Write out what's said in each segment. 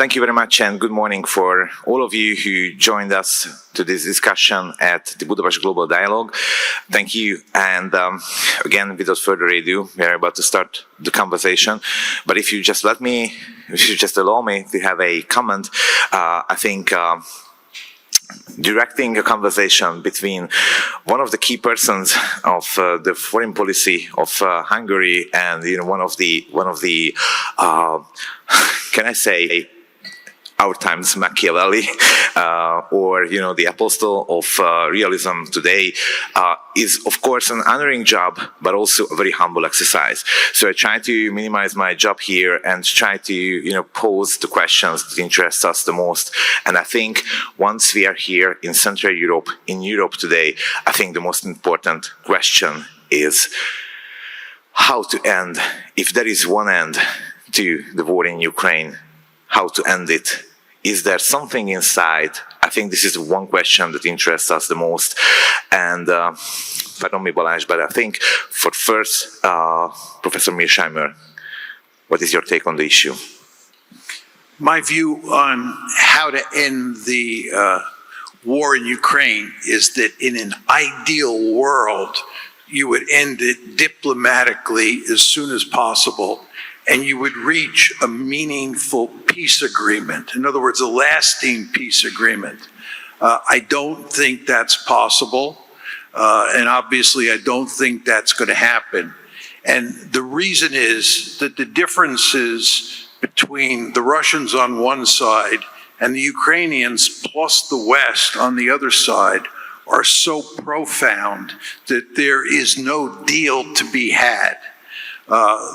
Thank you very much, and good morning for all of you who joined us to this discussion at the Budapest Global Dialogue. Thank you, and again, without further ado, we are about to start the conversation. But if you just allow me to have a comment, I think directing a conversation between one of the key persons of the foreign policy of Hungary and one of the can I say our times Machiavelli, or the apostle of realism today, is of course an honoring job, but also a very humble exercise. So I try to minimize my job here and try to pose the questions that interest us the most. And I think once we are here in Central Europe, in Europe today, I think the most important question is how to end, if there is one end to the war in Ukraine, how to end it. Is there something inside? I think this is one question that interests us the most. And pardon me, Balázs, but I think for first, Professor Mearsheimer, what is your take on the issue? My view on how to end the war in Ukraine is that in an ideal world, you would end it diplomatically as soon as possible, and you would reach a meaningful peace agreement. In other words, a lasting peace agreement. I don't think that's possible, and obviously I don't think that's going to happen. And the reason is that the differences between the Russians on one side and the Ukrainians plus the West on the other side are so profound that there is no deal to be had.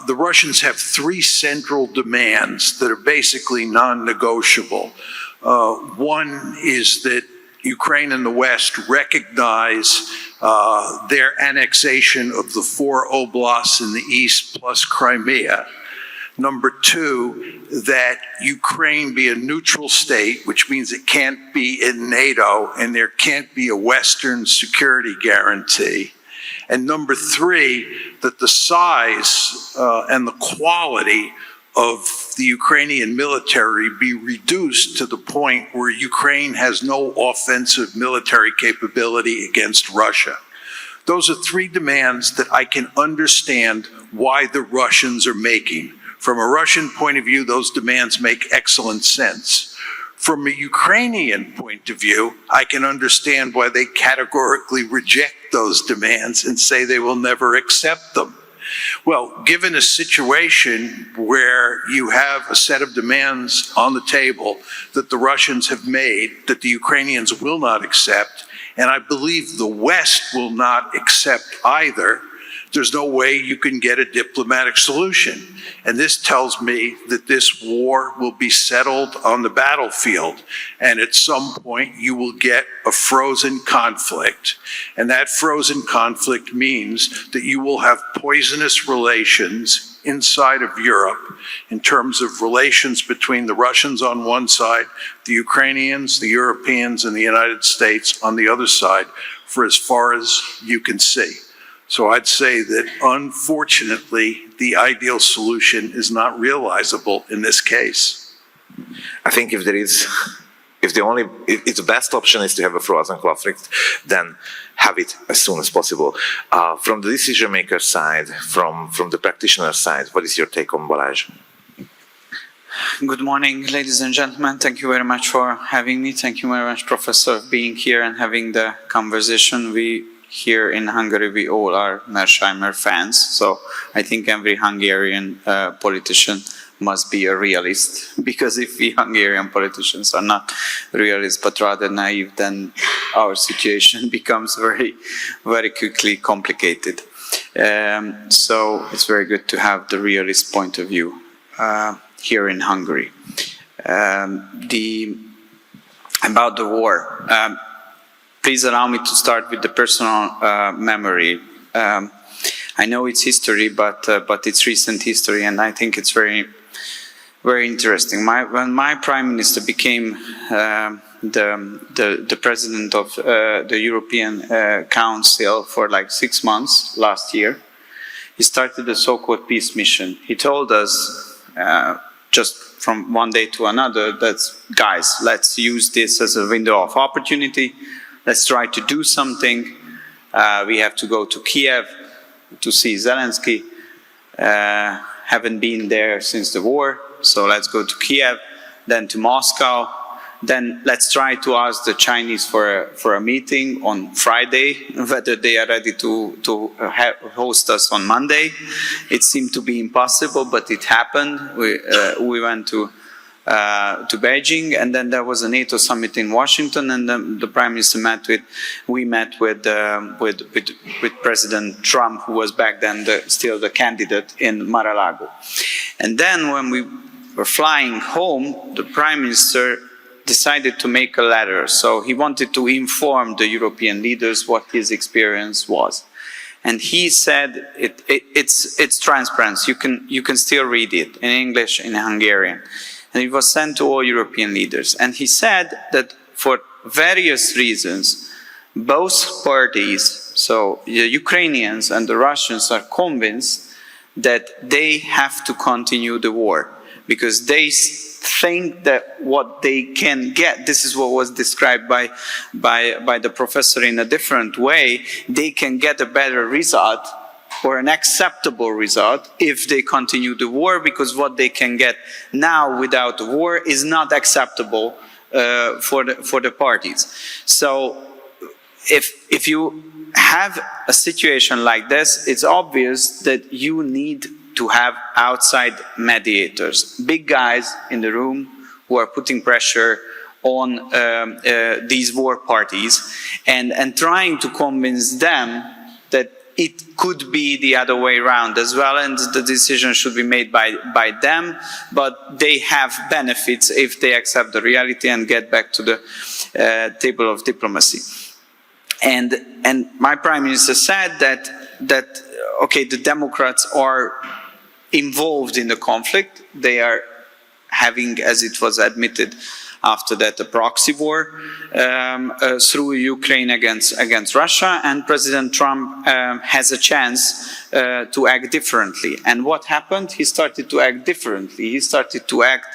The Russians have three central demands that are basically non-negotiable. One is that Ukraine and the West recognize their annexation of the 4 oblasts in the east plus Crimea. Number two, that Ukraine be a neutral state, which means it can't be in NATO and there can't be a Western security guarantee. And number three, that the size and the quality of the Ukrainian military be reduced to the point where Ukraine has no offensive military capability against Russia. Those are three demands that I can understand why the Russians are making. From a Russian point of view, those demands make excellent sense. From a Ukrainian point of view, I can understand why they categorically reject those demands and say they will never accept them. Well, given a situation where you have a set of demands on the table that the Russians have made that the Ukrainians will not accept, and I believe the West will not accept either, there's no way you can get a diplomatic solution. And this tells me that this war will be settled on the battlefield. And at some point, you will get a frozen conflict. And that frozen conflict means that you will have poisonous relations inside of Europe in terms of relations between the Russians on one side, the Ukrainians, the Europeans, and the United States on the other side for as far as you can see. So I'd say that, unfortunately, the ideal solution is not realizable in this case. I think if the best option is to have a frozen conflict, then have it as soon as possible. From the decision maker side, from the practitioner side, what is your take on Balázs? Good morning, ladies and gentlemen. Thank you very much for having me. Thank you very much, Professor, for being here and having the conversation. Here in Hungary, we all are Mearsheimer fans, so I think every Hungarian politician must be a realist, because if we Hungarian politicians are not realists but rather naive, then our situation becomes very, very quickly complicated. So it's very good to have the realist point of view here in Hungary. About the war. Please allow me to start with the personal memory. I know it's history, but it's recent history, and I think it's very, very interesting. When my prime minister became the president of the European Council for like 6 months last year, he started the so-called peace mission. He told us just from one day to another. That's, guys, let's use this as a window of opportunity. Let's try to do something. We have to go to Kiev to see Zelensky. Haven't been there since the war, so let's go to Kiev, then to Moscow. Then let's try to ask the Chinese for a meeting on Friday, whether they are ready to host us on Monday. It seemed to be impossible, but it happened. We went to Beijing, and then there was a NATO summit in Washington, and the Prime Minister we met with President Trump, who was back then still the candidate in Mar-a-Lago. And then when we were flying home, the Prime Minister decided to make a letter. So he wanted to inform the European leaders what his experience was. And he said, it's transparent. You can still read it in English, in Hungarian. And it was sent to all European leaders. And he said that for various reasons, both parties, so the Ukrainians and the Russians, are convinced that they have to continue the war, because they think that what they can get, this is what was described by the professor in a different way, they can get a better result or an acceptable result if they continue the war, because what they can get now without the war is not acceptable for the parties. So if you have a situation like this, it's obvious that you need to have outside mediators, big guys in the room who are putting pressure on these war parties and trying to convince them that it could be the other way around as well, and the decision should be made by them, but they have benefits if they accept the reality and get back to the table of diplomacy. And my Prime Minister said that okay, the Democrats are involved in the conflict. They are having, as it was admitted after that, a proxy war through Ukraine against Russia, and President Trump has a chance to act differently. And what happened? He started to act differently. He started to act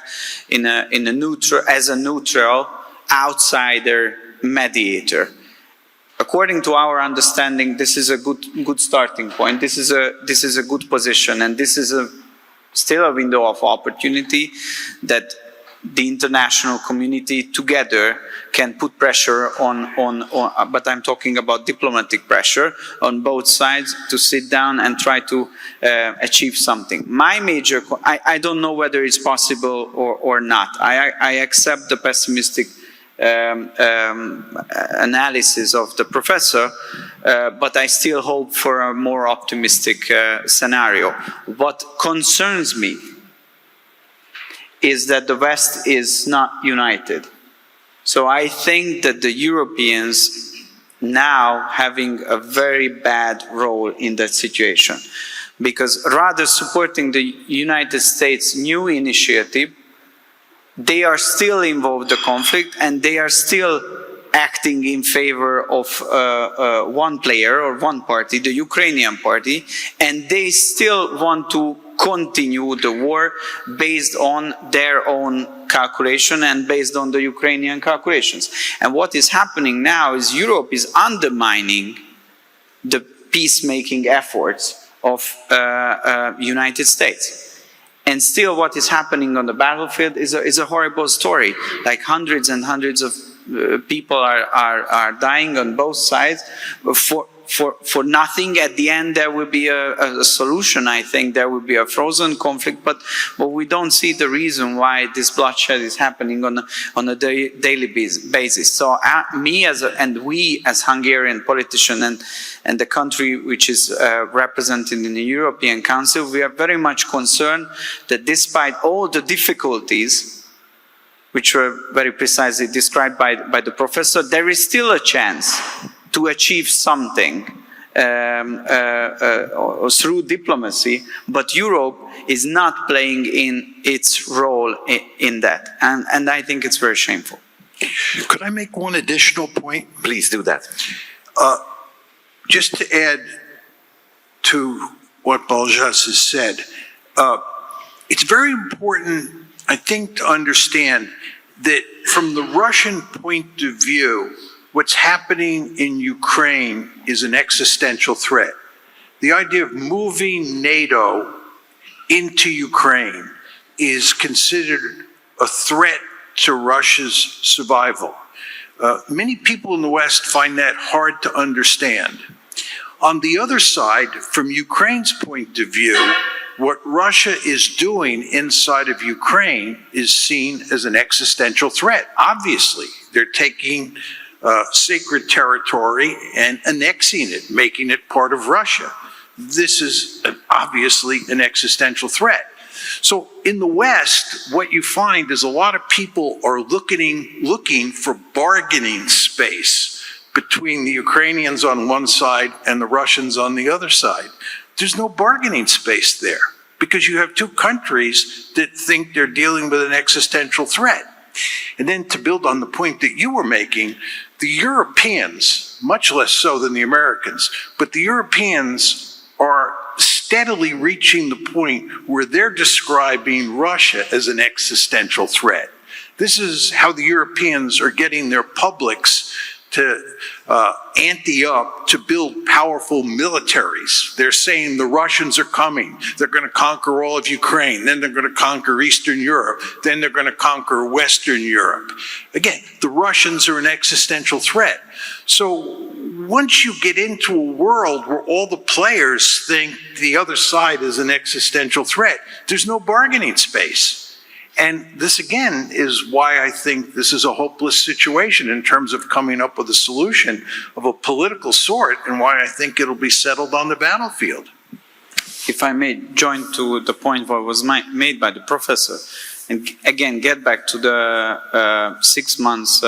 as a neutral outsider mediator. According to our understanding, this is a good starting point. This is a good position, and this is still a window of opportunity that the international community together can put pressure on, but I'm talking about diplomatic pressure on both sides to sit down and try to achieve something. My major, I don't know whether it's possible or not. I accept the pessimistic analysis of the professor, but I still hope for a more optimistic scenario. What concerns me is that the West is not united. So I think that the Europeans now having a very bad role in that situation, because rather supporting the United States' new initiative, they are still involved in the conflict, and they are still acting in favor of one player or one party, the Ukrainian party, and they still want to continue the war based on their own calculation and based on the Ukrainian calculations. And what is happening now is Europe is undermining the peacemaking efforts of United States. And still what is happening on the battlefield is a horrible story. Like hundreds and hundreds of people are dying on both sides for nothing. At the end there will be a solution. I think there will be a frozen conflict, but we don't see the reason why this bloodshed is happening on a daily basis. So we as Hungarian politicians and the country which is represented in the European Council, we are very much concerned that despite all the difficulties which were very precisely described by the professor, there is still a chance to achieve something through diplomacy, but Europe is not playing in its role in that. And I think it's very shameful. Could I make one additional point? Please do that. Just to add to what Baljas has said, it's very important I think to understand that from the Russian point of view, what's happening in Ukraine is an existential threat. The idea of moving NATO into Ukraine is considered a threat to Russia's survival. Many people in the West find that hard to understand. On the other side, from Ukraine's point of view, what Russia is doing inside of Ukraine is seen as an existential threat. Obviously, they're taking sacred territory and annexing it, making it part of Russia. This is obviously an existential threat. So in the West, what you find is a lot of people are looking for bargaining space between the Ukrainians on one side and the Russians on the other side. There's no bargaining space there because you have two countries that think they're dealing with an existential threat. And then to build on the point that you were making, the Europeans, much less so than the Americans, but the Europeans are steadily reaching the point where they're describing Russia as an existential threat. This is how the Europeans are getting their publics to ante up to build powerful militaries. They're saying the Russians are coming. They're going to conquer all of Ukraine. Then they're going to conquer Eastern Europe. Then they're going to conquer Western Europe. Again, the Russians are an existential threat. So once you get into a world where all the players think the other side is an existential threat, there's no bargaining space. And this, again, is why I think this is a hopeless situation in terms of coming up with a solution of a political sort, and why I think it'll be settled on the battlefield. If I may join to the point what was made by the professor, and again get back to the 6 months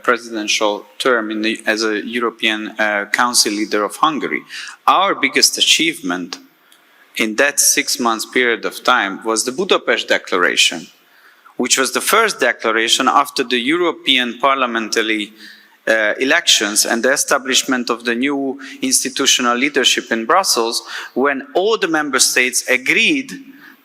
presidential term as a European Council leader of Hungary, our biggest achievement in that 6 months period of time was the Budapest Declaration, which was the first declaration after the European parliamentary elections and the establishment of the new institutional leadership in Brussels, when all the member states agreed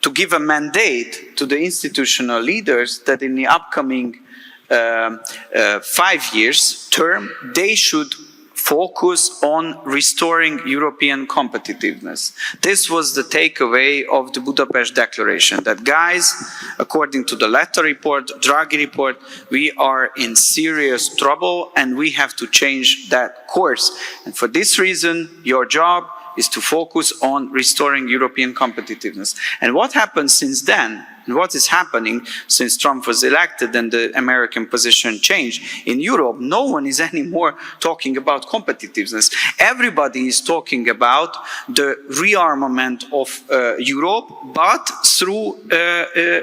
to give a mandate to the institutional leaders that in the upcoming 5 years term, they should focus on restoring European competitiveness. This was the takeaway of the Budapest Declaration, that guys, according to the Letta report, Draghi report, we are in serious trouble and we have to change that course. And for this reason, your job is to focus on restoring European competitiveness. And what happened since then, and what is happening since Trump was elected and the American position changed in Europe, no one is anymore talking about competitiveness. Everybody is talking about the rearmament of Europe, but through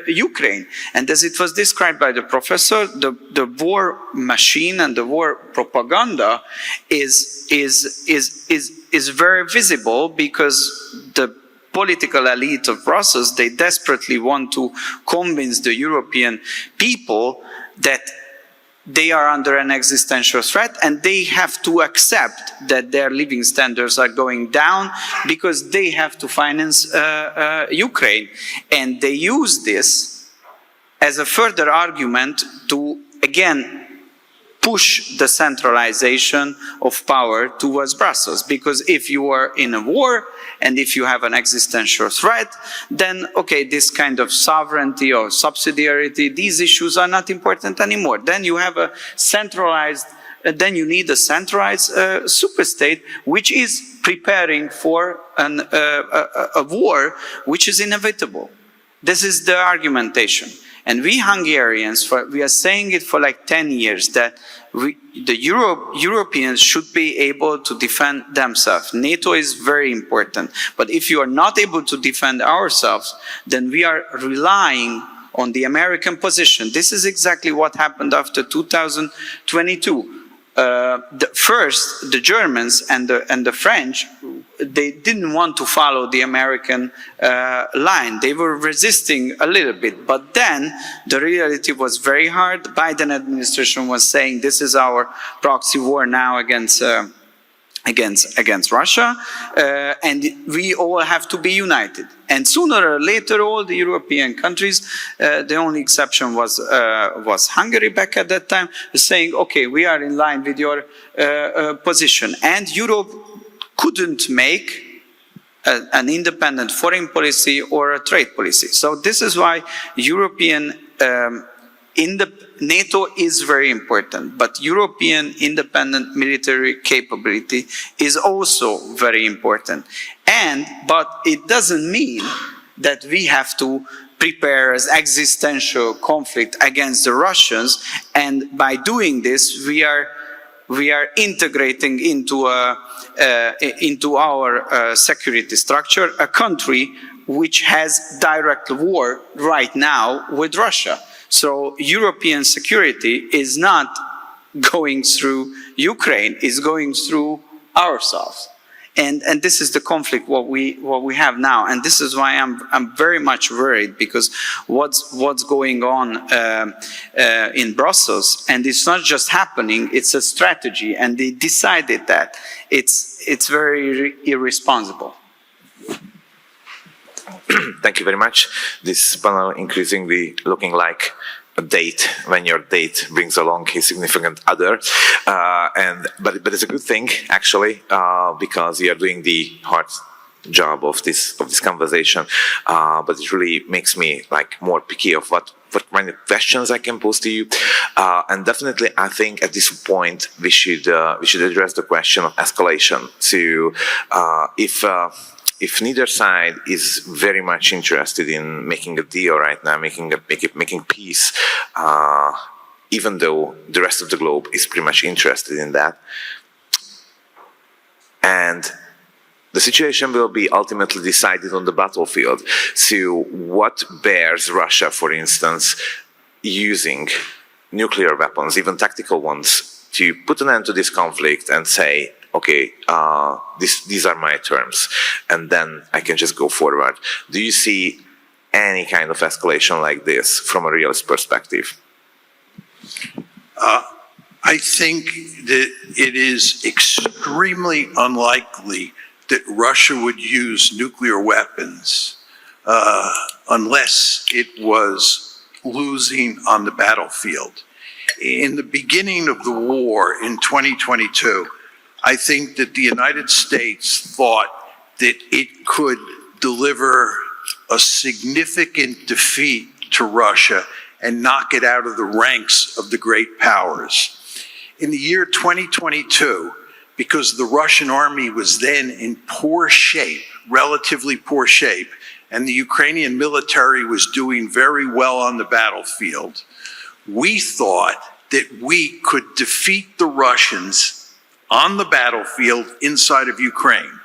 Ukraine. And as it was described by the professor, the war machine and the war propaganda is very visible, because the political elite of Brussels, they desperately want to convince the European people that they are under an existential threat and they have to accept that their living standards are going down because they have to finance Ukraine. And they use this as a further argument to, again, push the centralization of power towards Brussels. Because if you are in a war and if you have an existential threat, then, okay, this kind of sovereignty or subsidiarity, these issues are not important anymore. Then you have a centralized, then you need a centralized superstate, which is preparing for a war which is inevitable. This is the argumentation. And we Hungarians, we are saying it for like 10 years, that Europeans should be able to defend themselves. NATO is very important. But if you are not able to defend ourselves, then we are relying on the American position. This is exactly what happened after 2022. First, the Germans and the French, they didn't want to follow the American line. They were resisting a little bit. But then the reality was very hard. The Biden administration was saying this is our proxy war now against against Russia, and we all have to be united. And sooner or later, all the European countries, the only exception was Hungary back at that time, saying, okay, we are in line with your position. And Europe couldn't make an independent foreign policy or a trade policy. So this is why European NATO is very important, but European independent military capability is also very important. But it doesn't mean that we have to prepare an existential conflict against the Russians, and by doing this, we are integrating into our security structure a country which has direct war right now with Russia. So European security is not going through Ukraine, it's going through ourselves. And this is the conflict what we have now, and this is why I'm very much worried, because what's going on in Brussels, and it's not just happening, it's a strategy, and they decided that it's very irresponsible. Thank you very much. This panel increasingly looking like a date when your date brings along a significant other, but it's a good thing actually, because you are doing the hard job of this conversation. But it really makes me more picky of what kind of questions I can pose to you, and definitely I think at this point we should address the question of escalation. So if neither side is very much interested in making a deal right now, making peace, even though the rest of the globe is pretty much interested in that, and the situation will be ultimately decided on the battlefield. So what bears Russia, for instance, using nuclear weapons, even tactical ones, to put an end to this conflict and say, okay, these are my terms, and then I can just go forward. Do you see any kind of escalation like this from a realist perspective? I think that it is extremely unlikely that Russia would use nuclear weapons unless it was losing on the battlefield. In the beginning of the war in 2022, I think that the United States thought that it could deliver a significant defeat to Russia and knock it out of the ranks of the great powers. In the year 2022, because the Russian army was then in poor shape, relatively poor shape, and the Ukrainian military was doing very well on the battlefield, we thought that we could defeat the Russians on the battlefield inside of Ukraine.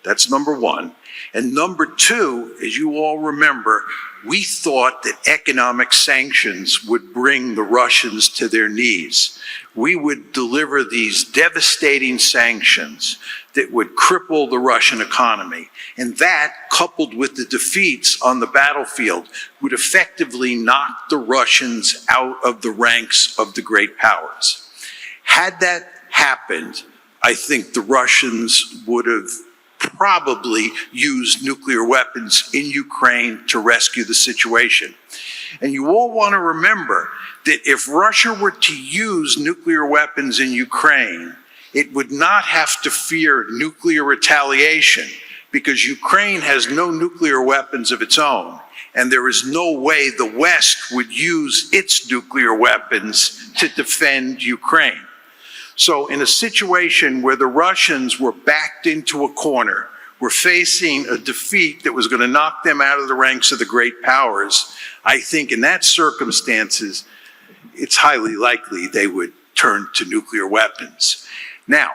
That's number one. And number two, as you all remember, we thought that economic sanctions would bring the Russians to their knees. We would deliver these devastating sanctions that would cripple the Russian economy. And that, coupled with the defeats on the battlefield, would effectively knock the Russians out of the ranks of the great powers. Had that happened, I think the Russians would have probably used nuclear weapons in Ukraine to rescue the situation. And you all want to remember that if Russia were to use nuclear weapons in Ukraine, it would not have to fear nuclear retaliation, because Ukraine has no nuclear weapons of its own, and there is no way the West would use its nuclear weapons to defend Ukraine. So in a situation where the Russians were backed into a corner, were facing a defeat that was going to knock them out of the ranks of the great powers, I think in that circumstances, it's highly likely they would turn to nuclear weapons. Now,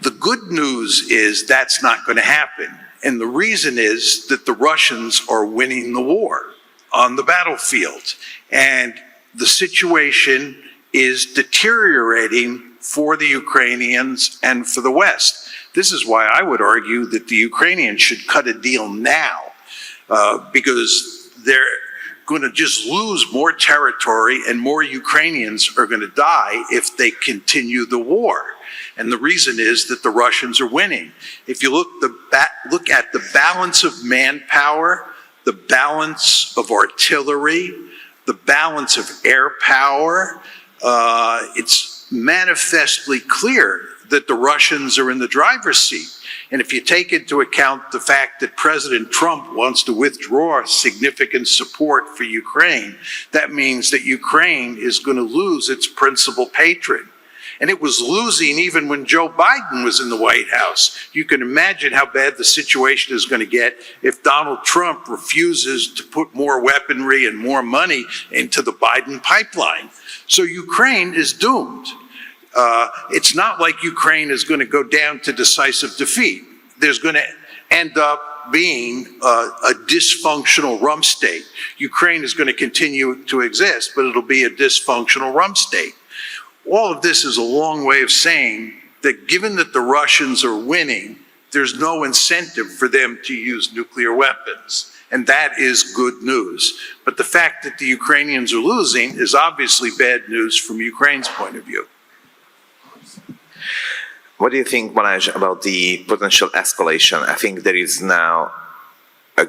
the good news is that's not going to happen. And the reason is that the Russians are winning the war on the battlefield. And the situation is deteriorating for the Ukrainians and for the West. This is why I would argue that the Ukrainians should cut a deal now, because going to just lose more territory and more Ukrainians are going to die if they continue the war. And the reason is that the Russians are winning. If you look at the balance of manpower, the balance of artillery, the balance of air power, it's manifestly clear that the Russians are in the driver's seat. And if you take into account the fact that President Trump wants to withdraw significant support for Ukraine, that means that Ukraine is going to lose its principal patron. And it was losing even when Joe Biden was in the White House. You can imagine how bad the situation is going to get if Donald Trump refuses to put more weaponry and more money into the Biden pipeline. So Ukraine is doomed. It's not like Ukraine is going to go down to decisive defeat. There's going to end up being a dysfunctional rump state. Ukraine is going to continue to exist, but it'll be a dysfunctional rump state. All of this is a long way of saying that given that the Russians are winning, there's no incentive for them to use nuclear weapons. And that is good news. But the fact that the Ukrainians are losing is obviously bad news from Ukraine's point of view. What do you think, Balázs, about the potential escalation? I think there is now a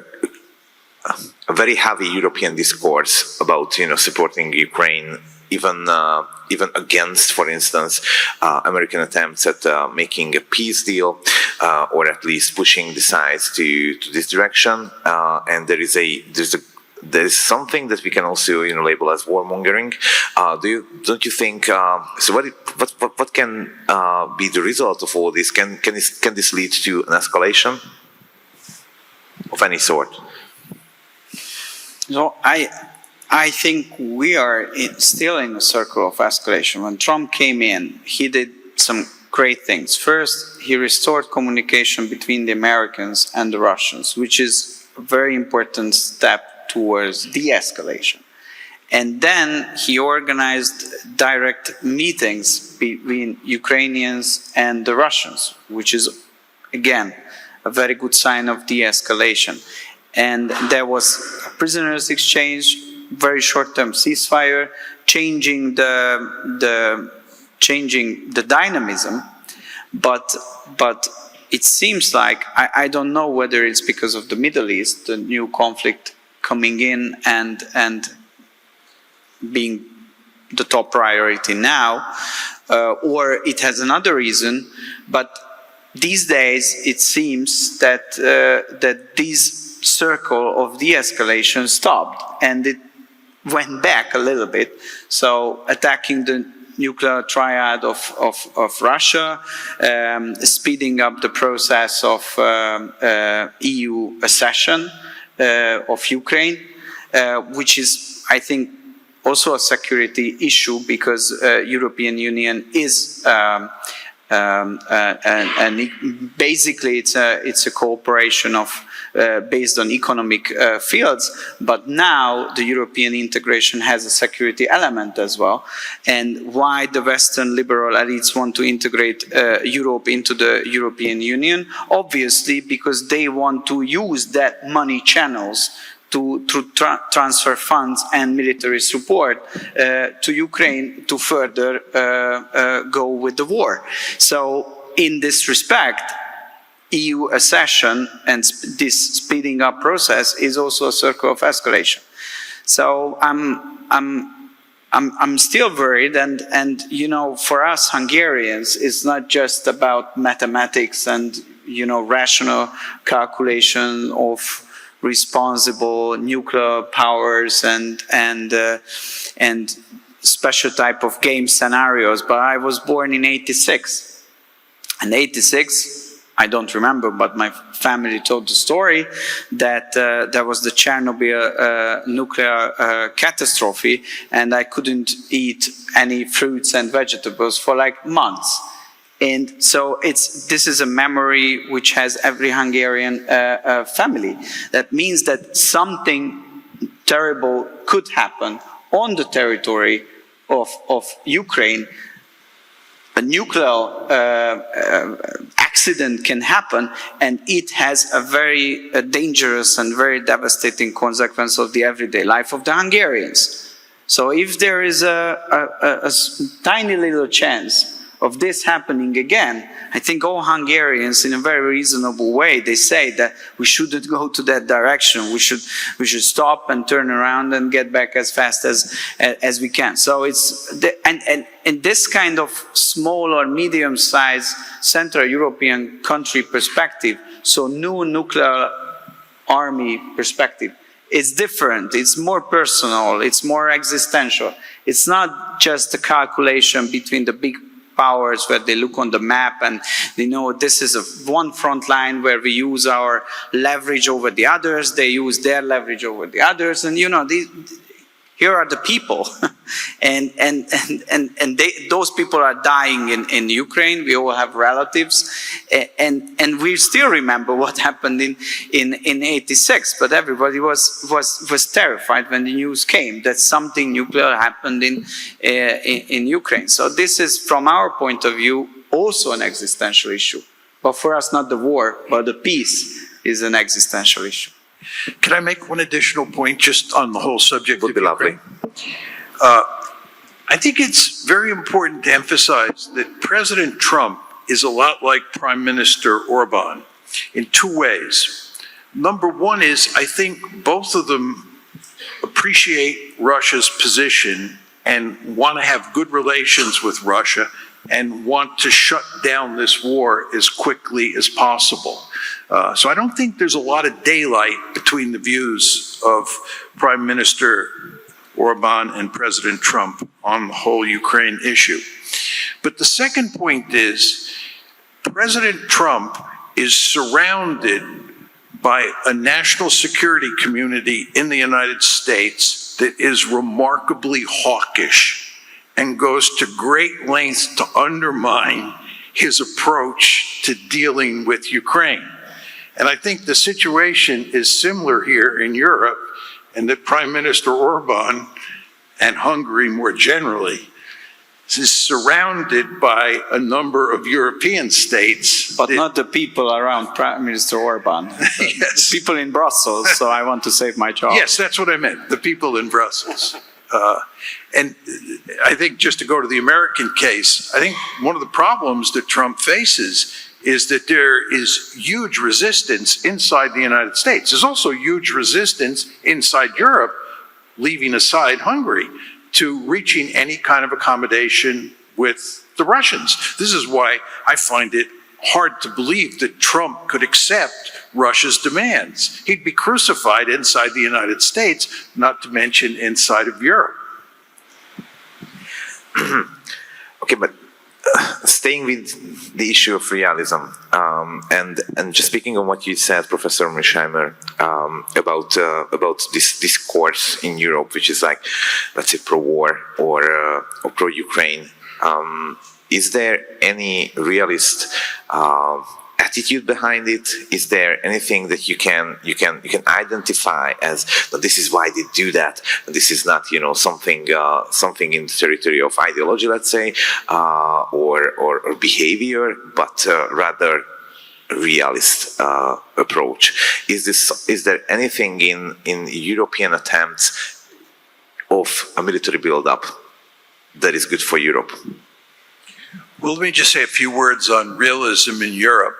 very heavy European discourse about, supporting Ukraine, even against, for instance, American attempts at making a peace deal, or at least pushing the sides to this direction. And there is something that we can also label as warmongering. Don't you think? So what can be the result of all this? Can this lead to an escalation of any sort? So I think we are still in a circle of escalation. When Trump came in, he did some great things. First, he restored communication between the Americans and the Russians, which is a very important step towards de-escalation. And then he organized direct meetings between Ukrainians and the Russians, which is, again, a very good sign of de-escalation. And there was a prisoners exchange, very short-term ceasefire, changing the dynamism, but it seems like I don't know whether it's because of the Middle East, the new conflict coming in and being the top priority now, or it has another reason. But these days it seems that this circle of de-escalation stopped and it went back a little bit. So attacking the nuclear triad of Russia, speeding up the process of EU accession of Ukraine, which is, I think, also a security issue because European Union is and basically it's a cooperation of based on economic fields, but now the European integration has a security element as well. And why the Western liberal elites want to integrate Europe into the European Union? Obviously, because they want to use that money channels to transfer funds and military support to Ukraine to further go with the war. So in this respect, EU accession and this speeding up process is also a circle of escalation. So I'm still worried, and you know, for us Hungarians, it's not just about mathematics and rational calculation of responsible nuclear powers and special type of game scenarios. But I was born in '86, and '86. I don't remember, but my family told the story that there was the Chernobyl nuclear catastrophe, and I couldn't eat any fruits and vegetables for like months. And so this is a memory which has every Hungarian family. That means that something terrible could happen on the territory of Ukraine. A nuclear accident can happen, and it has a very dangerous and very devastating consequence of the everyday life of the Hungarians. So if there is a tiny little chance of this happening again, I think all Hungarians, in a very reasonable way, they say that we shouldn't go to that direction. We should stop and turn around and get back as fast as we can. So it's and this kind of small or medium-sized Central European country perspective, so new nuclear army perspective, it's different, it's more personal, it's more existential. It's not just a calculation between the big powers where they look on the map and they know this is one front line where we use our leverage over the others, they use their leverage over the others, and here are the people. and those people are dying in Ukraine. We all have relatives, and we still remember what happened in '86. But everybody was terrified when the news came that something nuclear happened in Ukraine. So this is, from our point of view, also an existential issue. But for us, not the war, but the peace is an existential issue. Can I make one additional point just on the whole subject? Would be lovely. I think it's very important to emphasize that President Trump is a lot like Prime Minister Orban in two ways. Number one is, I think both of them appreciate Russia's position and want to have good relations with Russia and want to shut down this war as quickly as possible. So I don't think there's a lot of daylight between the views of Prime Minister Orban and President Trump on the whole Ukraine issue. But the second point is, President Trump is surrounded by a national security community in the United States that is remarkably hawkish and goes to great lengths to undermine his approach to dealing with Ukraine. And I think the situation is similar here in Europe, and that Prime Minister Orban and Hungary more generally is surrounded by a number of European states. But not the people around Prime Minister Orban. Yes. The people in Brussels, so I want to save my job. Yes, that's what I meant, the people in Brussels. And I think, just to go to the American case, I think one of the problems that Trump faces is that there is huge resistance inside the United States. There's also huge resistance inside Europe, leaving aside Hungary, to reaching any kind of accommodation with the Russians. This is why I find it hard to believe that Trump could accept Russia's demands. He'd be crucified inside the United States, not to mention inside of Europe. Okay, but staying with the issue of realism, and just speaking on what you said, Professor Mearsheimer, about this discourse in Europe, which is like, let's say, pro-war or pro-Ukraine, is there any realist attitude behind it? Is there anything that you can identify as that this is why they do that? This is not something in the territory of ideology, let's say, or behavior, but rather realist approach. Is there anything in European attempts of a military build-up that is good for Europe? Well, let me just say a few words on realism in Europe.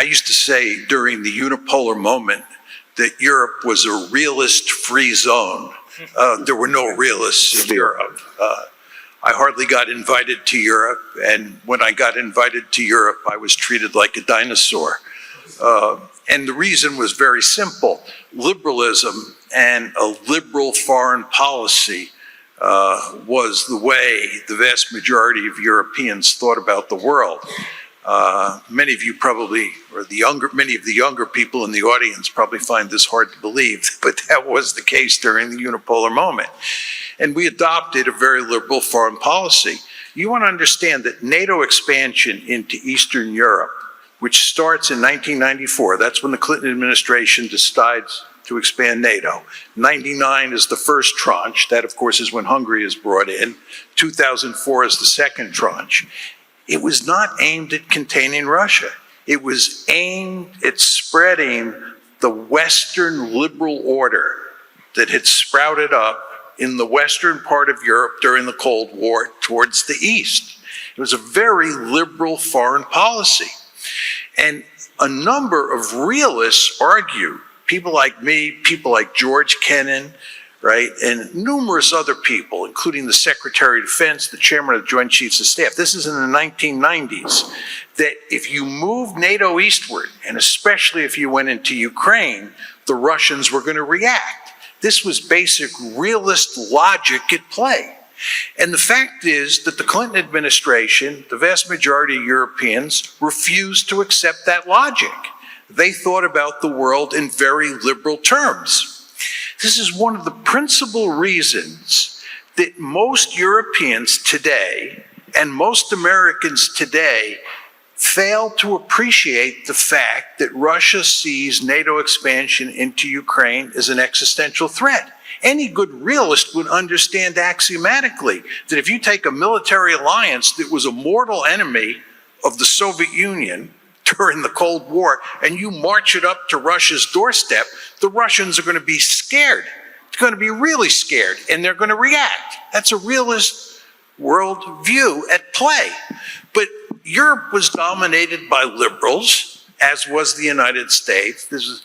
I used to say during the unipolar moment that Europe was a realist-free zone. There were no realists in Europe. I hardly got invited to Europe, and when I got invited to Europe, I was treated like a dinosaur. And the reason was very simple. Liberalism and a liberal foreign policy was the way the vast majority of Europeans thought about the world. Many of you probably, or many of the younger people in the audience probably find this hard to believe, but that was the case during the unipolar moment. And we adopted a very liberal foreign policy. You want to understand that NATO expansion into Eastern Europe, which starts in 1994, that's when the Clinton administration decides to expand NATO. 99 is the first tranche. That, of course, is when Hungary is brought in. 2004 is the second tranche. it was not aimed at containing Russia. It was aimed at spreading the Western liberal order that had sprouted up in the western part of Europe during the Cold War towards the East. It was a very liberal foreign policy. And a number of realists argue, people like me, people like George Kennan, right, and numerous other people, including the Secretary of Defense, the Chairman of the Joint Chiefs of Staff, this is in the 1990s, that if you move NATO eastward, and especially if you went into Ukraine, the Russians were going to react. This was basic realist logic at play. And the fact is that the Clinton administration, the vast majority of Europeans, refused to accept that logic. They thought about the world in very liberal terms. This is one of the principal reasons that most Europeans today and most Americans today fail to appreciate the fact that Russia sees NATO expansion into Ukraine as an existential threat. Any good realist would understand axiomatically that if you take a military alliance that was a mortal enemy of the Soviet Union during the Cold War and you march it up to Russia's doorstep, the Russians are going to be scared. They're going to be really scared and they're going to react. That's a realist world view at play. But Europe was dominated by liberals, as was the United States. This is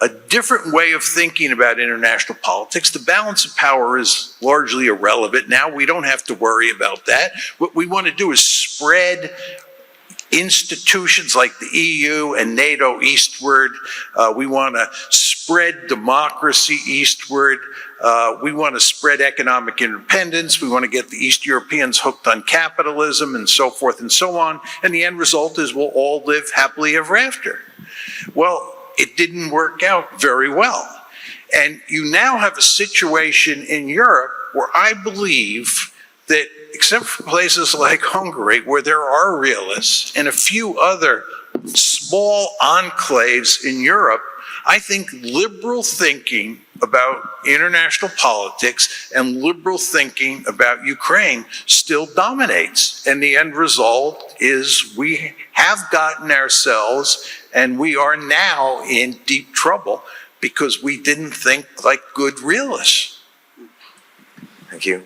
a different way of thinking about international politics. The balance of power is largely irrelevant now. We don't have to worry about that. What we want to do is spread institutions like the EU and NATO eastward. We want to spread democracy eastward. We want to spread economic independence. We want to get the East Europeans hooked on capitalism and so forth and so on. And the end result is we'll all live happily ever after. Well, it didn't work out very well. And you now have a situation in Europe where I believe that, except for places like Hungary, where there are realists and a few other small enclaves in Europe, I think liberal thinking about international politics and liberal thinking about Ukraine still dominates. And the end result is we have gotten ourselves, and we are now in deep trouble because we didn't think like good realists. Thank you.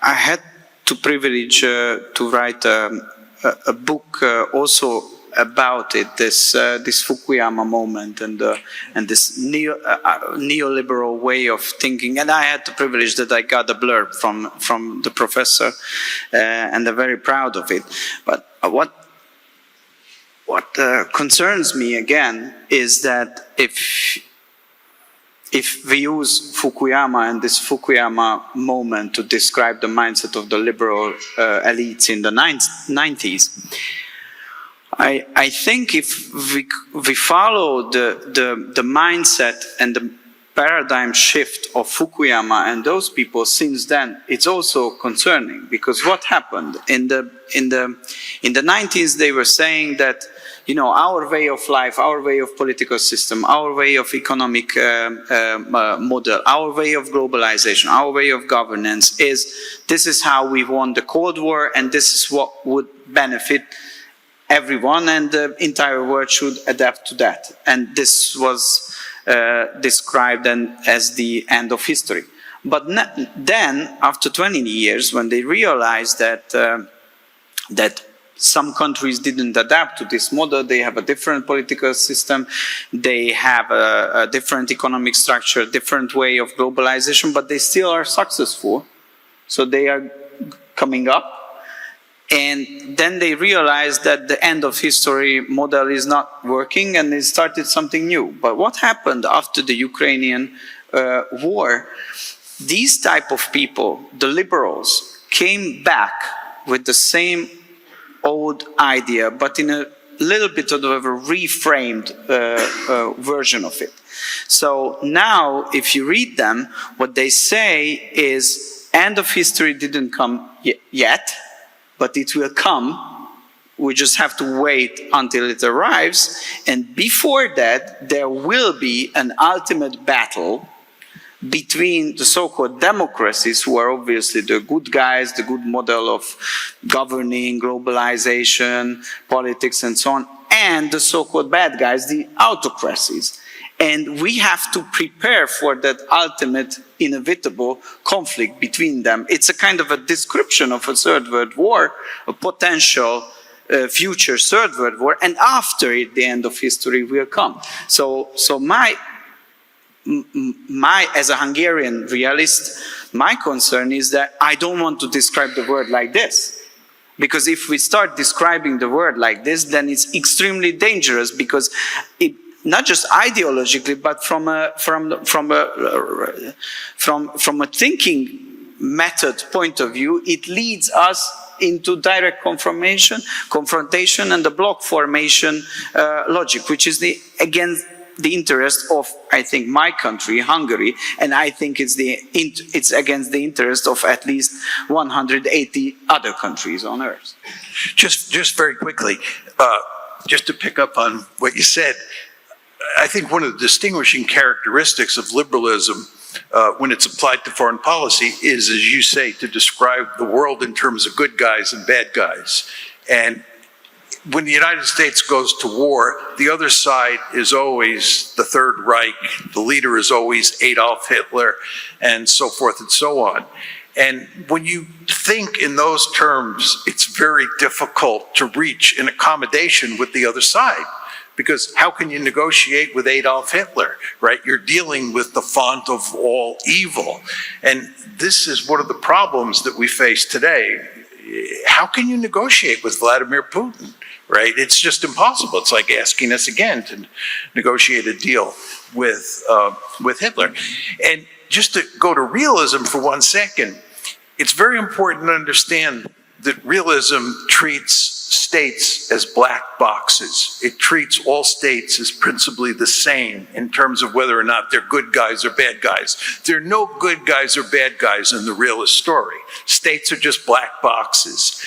I had the privilege to write a book also about it, this Fukuyama moment and this neoliberal way of thinking. And I had the privilege that I got a blurb from the professor, and I'm very proud of it. But what concerns me again is that if we use Fukuyama and this Fukuyama moment to describe the mindset of the liberal elites in the 90s, I think if we follow the mindset and the paradigm shift of Fukuyama and those people since then, it's also concerning, because what happened in the 90s, they were saying that, you know, our way of life, our way of political system, our way of economic model, our way of globalization, our way of governance this is how we won the Cold War, and this is what would benefit everyone, and the entire world should adapt to that. And this was described as the end of history. But then, after 20 years, when they realized that some countries didn't adapt to this model, they have a different political system, they have a different economic structure, different way of globalization, but they still are successful. So they are coming up. And then they realized that the end of history model is not working, and they started something new. But what happened after the Ukrainian war? These type of people, the liberals, came back with the same old idea, but in a little bit of a reframed version of it. So now, if you read them, what they say is, end of history didn't come yet, but it will come. We just have to wait until it arrives. And before that, there will be an ultimate battle between the so-called democracies, who are obviously the good guys, the good model of governing, globalization, politics, and so on, and the so-called bad guys, the autocracies. And we have to prepare for that ultimate inevitable conflict between them. It's a kind of a description of a third world war, a potential future third world war, and after it, the end of history will come. So my as a Hungarian realist, my concern is that I don't want to describe the world like this. Because if we start describing the world like this, then it's extremely dangerous, because it, not just ideologically, but from a thinking method point of view, it leads us into direct confrontation and the bloc formation logic, which is against the interest of, I think, my country, Hungary, and I think it's against the interest of at least 180 other countries on earth. Just very quickly, just to pick up on what you said, I think one of the distinguishing characteristics of liberalism when it's applied to foreign policy is, as you say, to describe the world in terms of good guys and bad guys. And when the United States goes to war, the other side is always the Third Reich, the leader is always Adolf Hitler, and so forth and so on. And when you think in those terms, it's very difficult to reach an accommodation with the other side. Because how can you negotiate with Adolf Hitler, right? You're dealing with the font of all evil. And this is one of the problems that we face today. How can you negotiate with Vladimir Putin, right? It's just impossible. It's like asking us again to negotiate a deal with Hitler. And just to go to realism for 1 second, it's very important to understand that realism treats states as black boxes. It treats all states as principally the same in terms of whether or not they're good guys or bad guys. There are no good guys or bad guys in the realist story. States are just black boxes.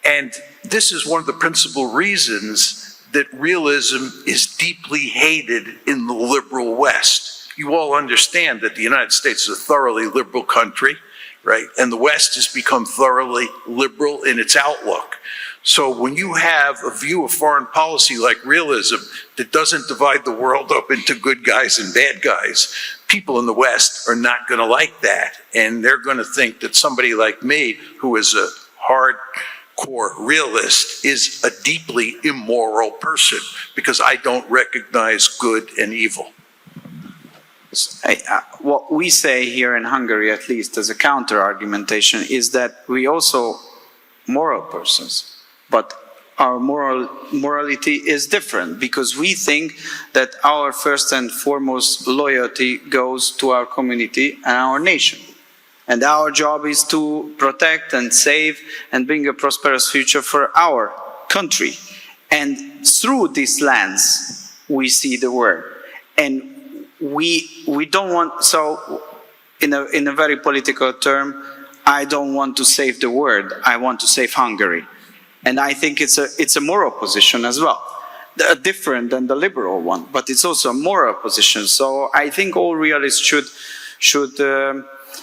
And this is one of the principal reasons that realism is deeply hated in the liberal West. You all understand that the United States is a thoroughly liberal country, right? And the West has become thoroughly liberal in its outlook. So when you have a view of foreign policy like realism that doesn't divide the world up into good guys and bad guys, people in the West are not going to like that. And they're going to think that somebody like me, who is a hardcore realist, is a deeply immoral person because I don't recognize good and evil. What we say here in Hungary, at least as a counter-argumentation, is that we also moral persons. But our morality is different, because we think that our first and foremost loyalty goes to our community and our nation. And our job is to protect and save and bring a prosperous future for our country. And through this lens, we see the world. And we don't want, so in a very political term, I don't want to save the world, I want to save Hungary. And I think it's a moral position as well, different than the liberal one, but it's also a moral position. So I think all realists should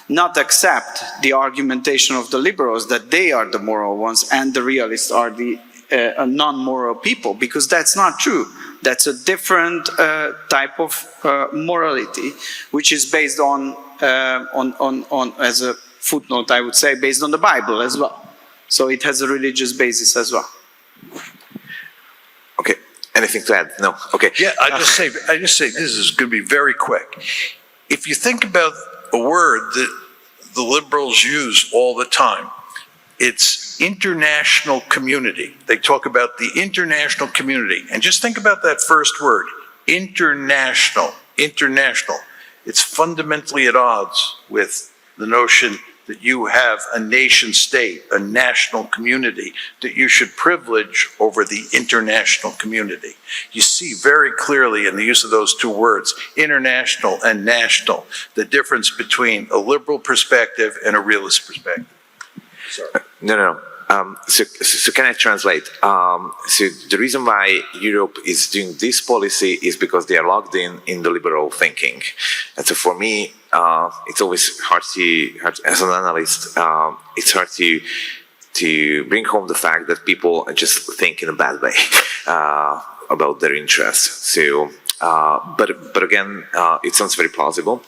not accept the argumentation of the liberals that they are the moral ones and the realists are the non-moral people, because that's not true. That's a different type of morality, which is based on, as a footnote, I would say, based on the Bible as well. So it has a religious basis as well. Okay. Anything to add? No. Okay. Yeah, I just say this is going to be very quick. If you think about a word that the liberals use all the time, it's international community. They talk about the international community. And just think about that first word, international, international. It's fundamentally at odds with the notion that you have a nation state, a national community, that you should privilege over the international community. You see very clearly in the use of those two words, international and national, the difference between a liberal perspective and a realist perspective. Sorry. No. So can I translate? So the reason why Europe is doing this policy is because they are locked in the liberal thinking. And so for me, it's always hard as an analyst, it's hard to bring home the fact that people just think in a bad way about their interests. So, but again, it sounds very plausible.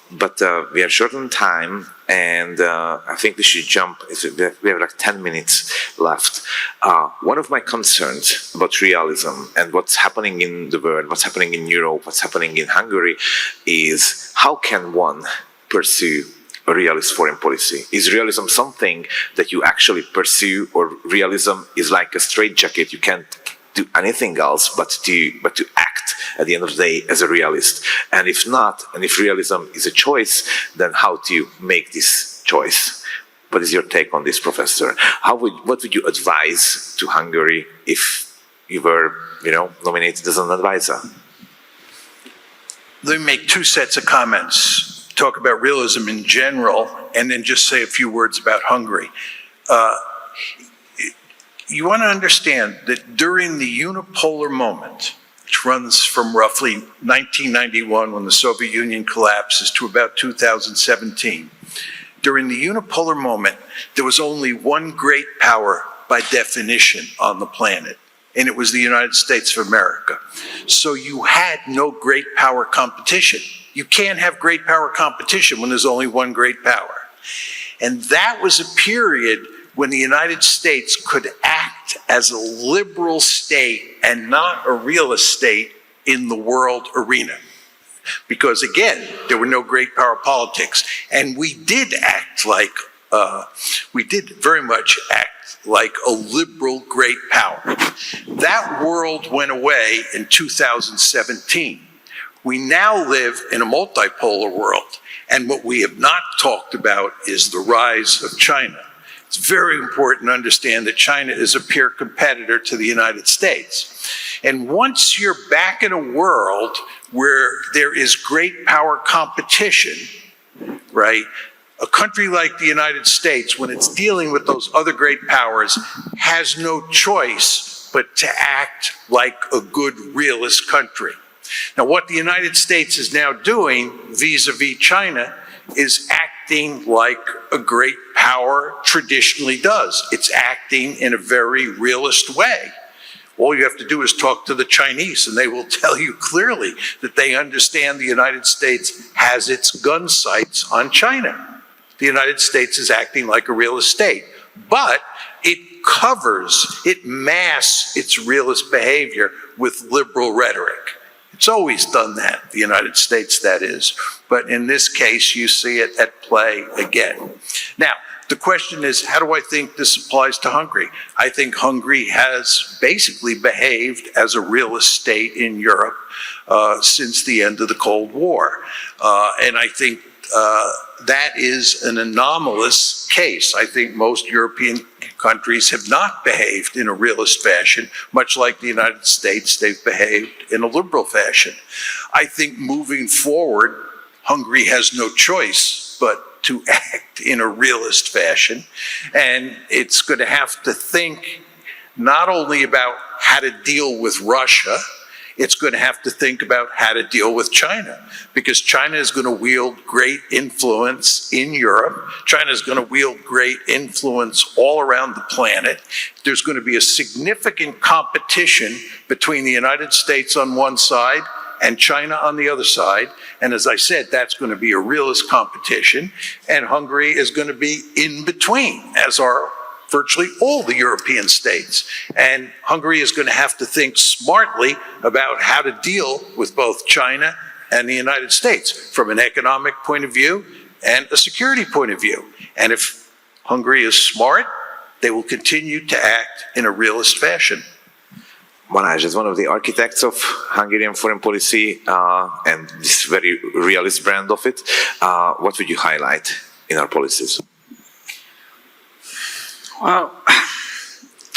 But we are short on time, and I think we should jump. We have like 10 minutes left. One of my concerns about realism and what's happening in the world, what's happening in Europe, what's happening in Hungary, is how can one pursue a realist foreign policy? Is realism something that you actually pursue, or realism is like a straitjacket? You can't do anything else but to act at the end of the day as a realist. And if not, and if realism is a choice, then how do you make this choice? What is your take on this, Professor? What would you advise to Hungary if you were, nominated as an advisor? Let me make two sets of comments. Talk about realism in general, and then just say a few words about Hungary. You want to understand that during the unipolar moment, which runs from roughly 1991 when the Soviet Union collapses to about 2017, during the unipolar moment, there was only one great power by definition on the planet, and it was the United States of America. So you had no great power competition. You can't have great power competition when there's only one great power. And that was a period when the United States could act as a liberal state and not a realist state in the world arena. Because again, there were no great power politics. And we did very much act like a liberal great power. That world went away in 2017. We now live in a multipolar world. And what we have not talked about is the rise of China. It's very important to understand that China is a peer competitor to the United States. And once you're back in a world where there is great power competition, right, a country like the United States, when it's dealing with those other great powers, has no choice but to act like a good realist country. Now, what the United States is now doing vis-a-vis China is acting like a great power traditionally does. It's acting in a very realist way. All you have to do is talk to the Chinese, and they will tell you clearly that they understand the United States has its gun sights on China. The United States is acting like a realist state, but it masks its realist behavior with liberal rhetoric. It's always done that, the United States, that is. But in this case, you see it at play again. Now, the question is, how do I think this applies to Hungary? I think Hungary has basically behaved as a realist state in Europe since the end of the Cold War. And I think that is an anomalous case. I think most European countries have not behaved in a realist fashion, much like the United States, they've behaved in a liberal fashion. I think moving forward, Hungary has no choice but to act in a realist fashion, and it's going to have to think not only about how to deal with Russia, it's going to have to think about how to deal with China, because China is going to wield great influence in Europe. China is going to wield great influence all around the planet. There's going to be a significant competition between the United States on one side and China on the other side. And as I said, that's going to be a realist competition. And Hungary is going to be in between, as are virtually all the European states. And Hungary is going to have to think smartly about how to deal with both China and the United States from an economic point of view and a security point of view. And if Hungary is smart, they will continue to act in a realist fashion. Balázs, as one of the architects of Hungarian foreign policy and this very realist brand of it, what would you highlight in our policies? Well,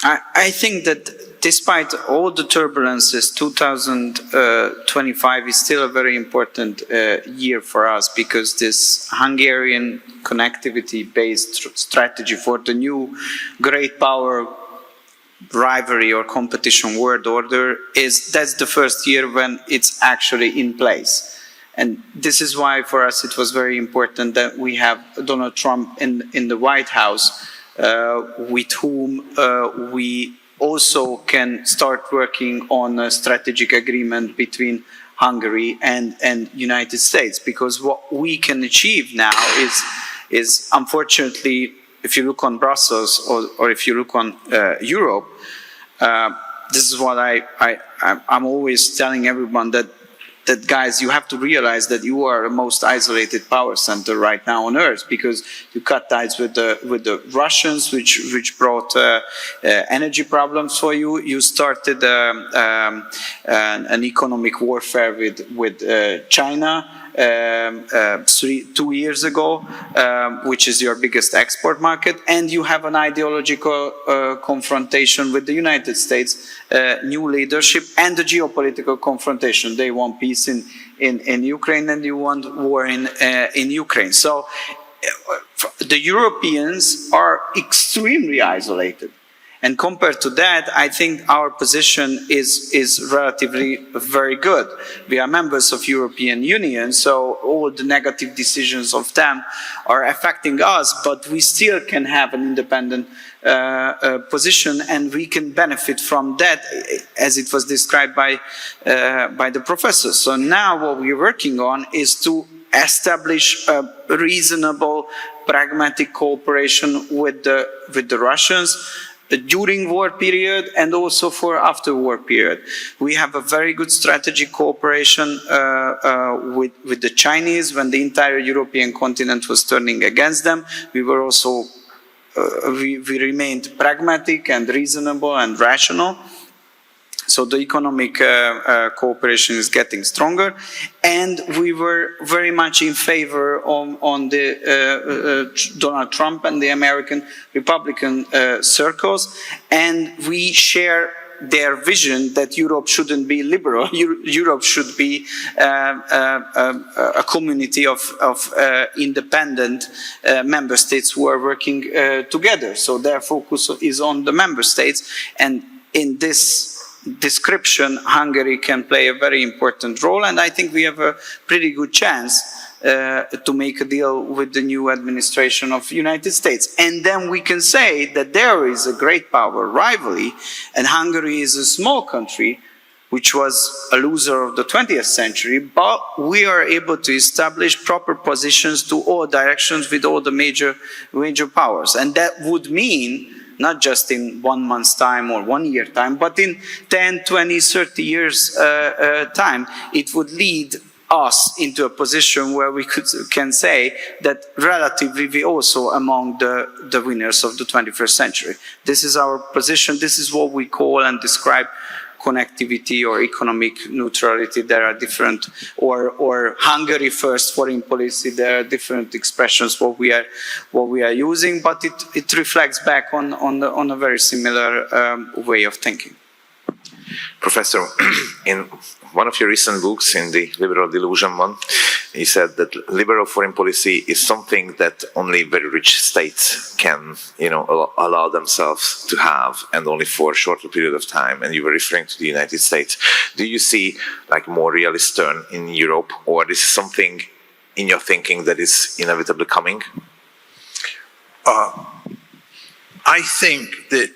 I think that despite all the turbulences, 2025 is still a very important year for us, because this Hungarian connectivity-based strategy for the new great power rivalry or competition world order that's the first year when it's actually in place. And this is why for us it was very important that we have Donald Trump in the White House, with whom we also can start working on a strategic agreement between Hungary and United States, because what we can achieve now is unfortunately, if you look on Brussels or if you look on Europe, this is what I'm always telling everyone, that guys, you have to realize that you are the most isolated power center right now on Earth, because you cut ties with the Russians, which brought energy problems for you. You started an economic warfare with China 2 years ago, which is your biggest export market, and you have an ideological confrontation with the United States, new leadership, and the geopolitical confrontation. They want peace in Ukraine, and you want war in Ukraine. So the Europeans are extremely isolated. And compared to that, I think our position is relatively very good. We are members of European Union, so all the negative decisions of them are affecting us, but we still can have an independent position, and we can benefit from that, as it was described by the professor. So now what we're working on is to establish a reasonable, pragmatic cooperation with the Russians during war period and also for after war period. We have a very good strategic cooperation with the Chinese when the entire European continent was turning against them. We were also we remained pragmatic and reasonable and rational. So the economic cooperation is getting stronger, and we were very much in favor on the Donald Trump and the American Republican circles, and we share their vision that Europe shouldn't be liberal. Europe should be a community of independent member states who are working together. So their focus is on the member states, and in this description, Hungary can play a very important role, and I think we have a pretty good chance to make a deal with the new administration of the United States. And then we can say that there is a great power rivalry, and Hungary is a small country which was a loser of the 20th century, but we are able to establish proper positions to all directions with all the major powers. And that would mean not just in 1 month's time or 1 year time, but in 10, 20, 30 years time, it would lead us into a position where we can say that relatively we also among the winners of the 21st century. This is our position. This is what we call and describe connectivity or economic neutrality. There are different, or Hungary first foreign policy. There are different expressions what we are using, but it reflects back on a very similar way of thinking. Professor, in one of your recent books, in the Liberal Delusion one, you said that liberal foreign policy is something that only very rich states can, allow themselves to have, and only for a shorter period of time. And you were referring to the United States. Do you see like more realist turn in Europe, or this is something in your thinking that is inevitably coming? I think that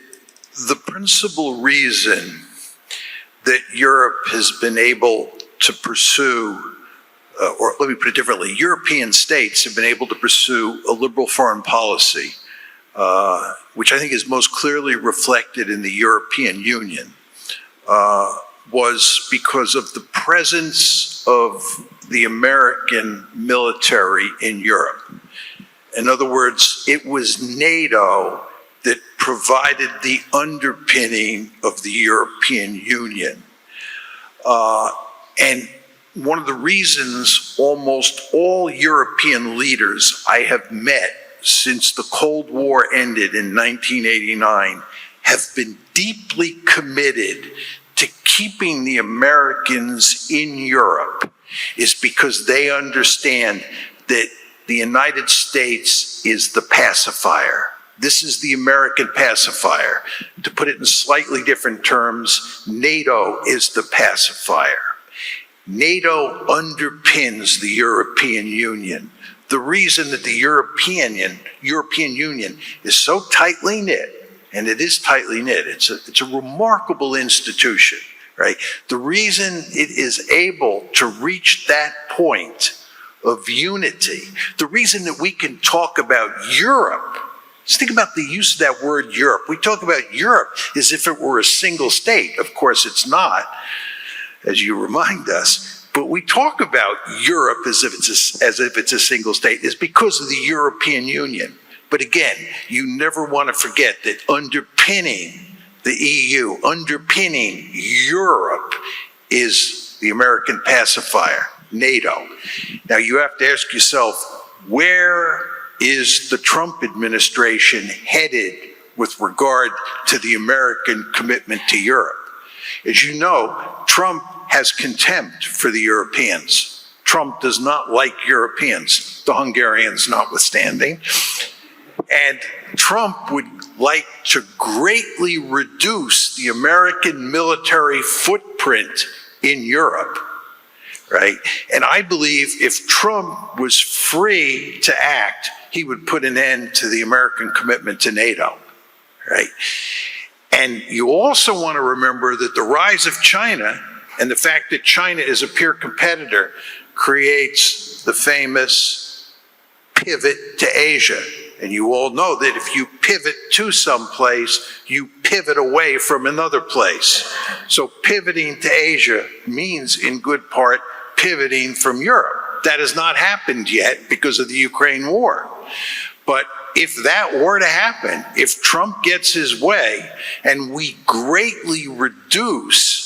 the principal reason that Europe has been able to pursue, or let me put it differently, European states have been able to pursue a liberal foreign policy, which I think is most clearly reflected in the European Union, was because of the presence of the American military in Europe. In other words, it was NATO that provided the underpinning of the European Union. And one of the reasons almost all European leaders I have met since the Cold War ended in 1989 have been deeply committed to keeping the Americans in Europe is because they understand that the United States is the pacifier. This is the American pacifier. To put it in slightly different terms, NATO is the pacifier. NATO underpins the European Union. The reason that the European Union is so tightly knit, and it is tightly knit, it's a remarkable institution, right? The reason it is able to reach that point of unity, the reason that we can talk about Europe, just think about the use of that word Europe. We talk about Europe as if it were a single state. Of course, it's not, as you remind us. But we talk about Europe as if it's a single state. It's because of the European Union. But again, you never want to forget that underpinning the EU, underpinning Europe, is the American pacifier, NATO. Now you have to ask yourself, where is the Trump administration headed with regard to the American commitment to Europe? As you know, Trump has contempt for the Europeans. Trump does not like Europeans, the Hungarians notwithstanding. And Trump would like to greatly reduce the American military footprint in Europe, right? And I believe if Trump was free to act, he would put an end to the American commitment to NATO, right? And you also want to remember that the rise of China and the fact that China is a peer competitor creates the famous pivot to Asia. And you all know that if you pivot to some place, you pivot away from another place. So pivoting to Asia means, in good part, pivoting from Europe. That has not happened yet because of the Ukraine war. But if that were to happen, if Trump gets his way and we greatly reduce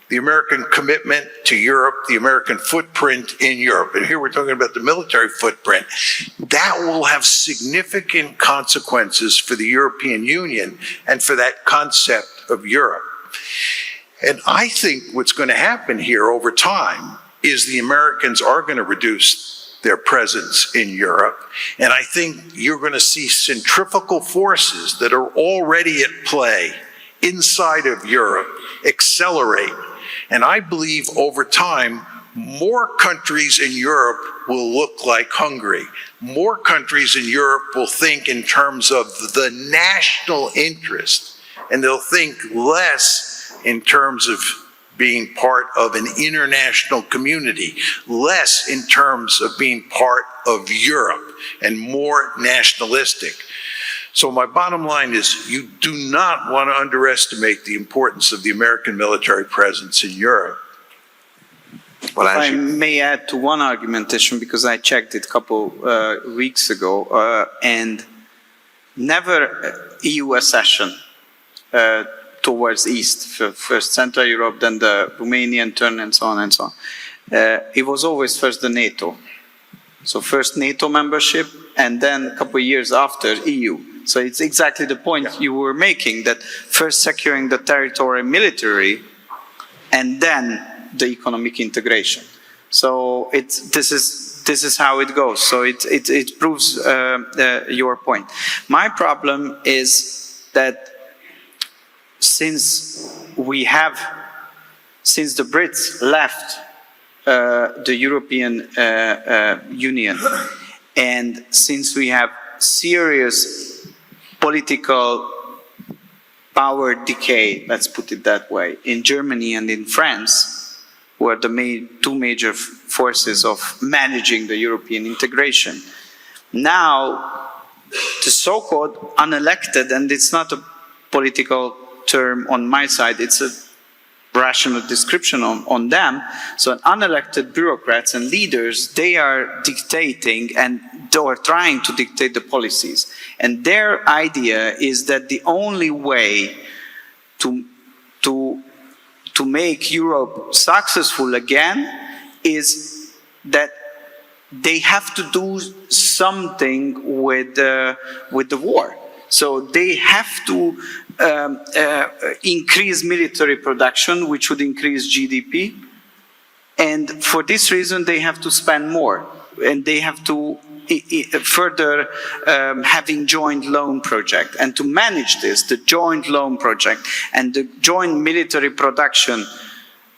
the American commitment to Europe, the American footprint in Europe, and here we're talking about the military footprint, that will have significant consequences for the European Union and for that concept of Europe. And I think what's going to happen here over time is the Americans are going to reduce their presence in Europe. And I think you're going to see centrifugal forces that are already at play inside of Europe accelerate. And I believe over time, more countries in Europe will look like Hungary. More countries in Europe will think in terms of the national interest, and they'll think less in terms of being part of an international community, less in terms of being part of Europe, and more nationalistic. So my bottom line is, you do not want to underestimate the importance of the American military presence in Europe. Well, if I may add to one argumentation, because I checked it a couple weeks ago, and never EU accession towards East, first Central Europe, then the Romanian turn, and so on and so on. It was always first the NATO. So first NATO membership, and then a couple of years after EU. So it's exactly the point you were making, that first securing the territory militarily, and then the economic integration. So this is how it goes. So it proves your point. My problem is that since the Brits left the European Union, and since we have serious political power decay, let's put it that way, in Germany and in France, who are the two major forces of managing the European integration. Now, the so-called unelected, and it's not a political term on my side, it's a rational description on them. So unelected bureaucrats and leaders, they are dictating and or trying to dictate the policies. And their idea is that the only way to make Europe successful again is that they have to do something with the war. So they have to increase military production, which would increase GDP. And for this reason, they have to spend more. And they have to further having joint loan project. And to manage this, the joint loan project and the joint military production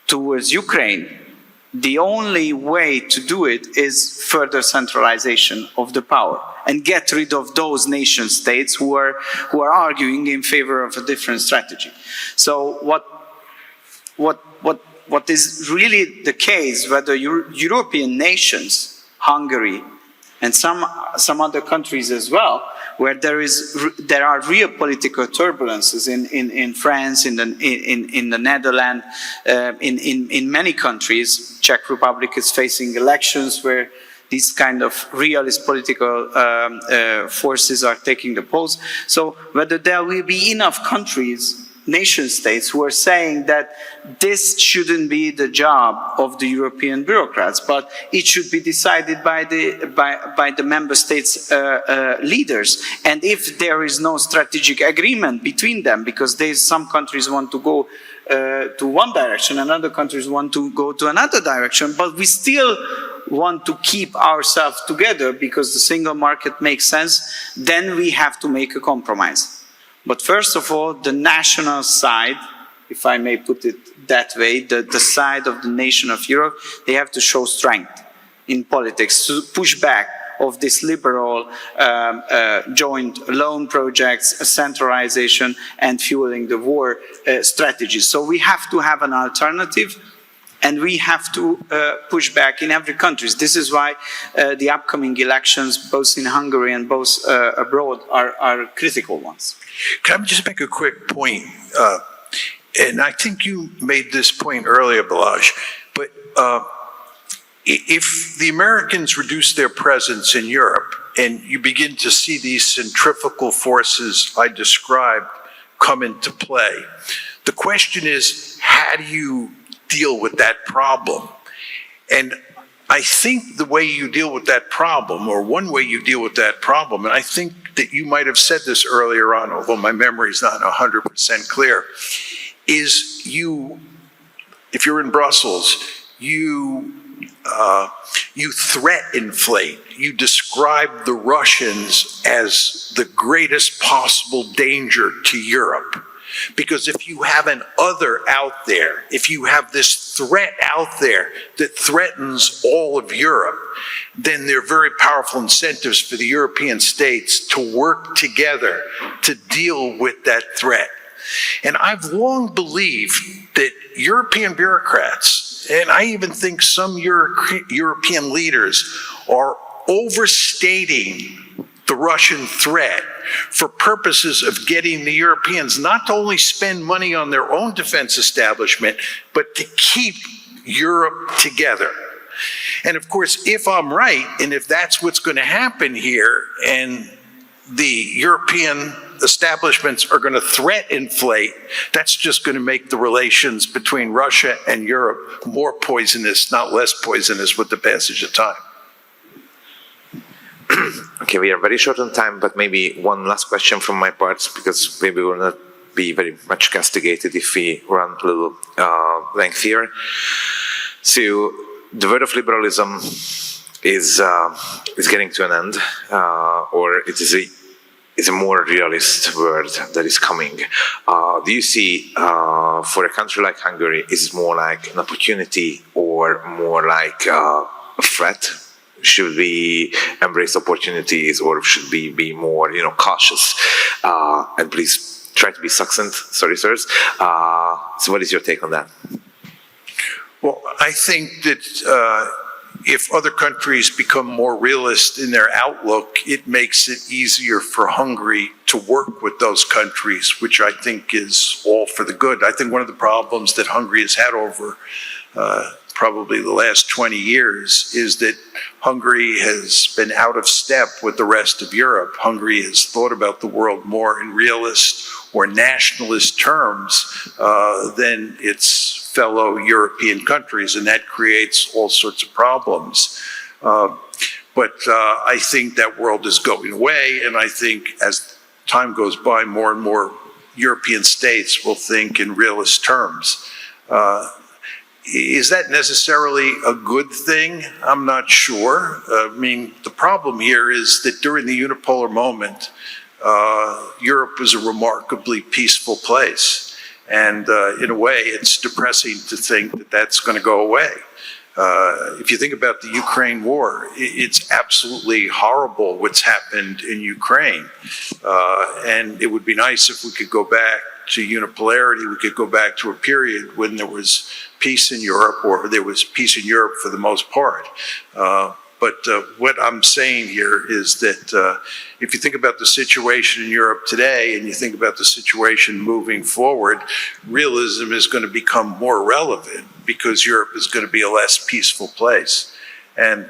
towards Ukraine, the only way to do it is further centralization of the power and get rid of those nation states who are arguing in favor of a different strategy. So what is really the case, whether European nations, Hungary, and some other countries as well, where there are real political turbulences in France, in the Netherlands, in many countries. Czech Republic is facing elections where these kind of realist political forces are taking the polls. So whether there will be enough countries, nation states, who are saying that this shouldn't be the job of the European bureaucrats, but it should be decided by the member states' leaders. And if there is no strategic agreement between them, because some countries want to go to one direction and other countries want to go to another direction, but we still want to keep ourselves together because the single market makes sense, then we have to make a compromise. But first of all, the national side, if I may put it that way, the side of the nation of Europe, they have to show strength in politics to push back of this liberal joint loan projects, centralization, and fueling the war strategies. So we have to have an alternative, and we have to push back in every country. This is why the upcoming elections, both in Hungary and both abroad, are critical ones. Can I just make a quick point? And I think you made this point earlier, Balázs, but if the Americans reduce their presence in Europe and you begin to see these centrifugal forces I described come into play, the question is, how do you deal with that problem? And I think the way you deal with that problem, or one way you deal with that problem, and I think that you might have said this earlier on, although my memory is not 100% clear, is if you're in Brussels, you threat inflate. You describe the Russians as the greatest possible danger to Europe. Because if you have an other out there, if you have this threat out there that threatens all of Europe, then there are very powerful incentives for the European states to work together to deal with that threat. And I've long believed that European bureaucrats, and I even think some European leaders, are overstating the Russian threat for purposes of getting the Europeans not to only spend money on their own defense establishment, but to keep Europe together. And of course, if I'm right, and if that's what's going to happen here, and the European establishments are going to threat inflate, that's just going to make the relations between Russia and Europe more poisonous, not less poisonous with the passage of time. Okay, we are very short on time, but maybe one last question from my part, because maybe we'll not be very much castigated if we run a little lengthier. So the word of liberalism is getting to an end, or it is a more realist word that is coming. Do you see, for a country like Hungary, is it more like an opportunity or more like a threat? Should we embrace opportunities, or should we be more, cautious? And please try to be succinct. Sorry, sirs. So, what is your take on that? Well, I think that if other countries become more realist in their outlook, it makes it easier for Hungary to work with those countries, which I think is all for the good. I think one of the problems that Hungary has had over probably the last 20 years is that Hungary has been out of step with the rest of Europe. Hungary has thought about the world more in realist or nationalist terms than its fellow European countries, and that creates all sorts of problems. But I think that world is going away, and I think as time goes by, more and more European states will think in realist terms. Is that necessarily a good thing? I'm not sure. The problem here is that during the unipolar moment, Europe was a remarkably peaceful place. And in a way, it's depressing to think that that's going to go away. If you think about the Ukraine war, it's absolutely horrible what's happened in Ukraine. And it would be nice if we could go back to unipolarity, we could go back to a period when there was peace in Europe, or there was peace in Europe for the most part. But what I'm saying here is that if you think about the situation in Europe today and you think about the situation moving forward, realism is going to become more relevant because Europe is going to be a less peaceful place. And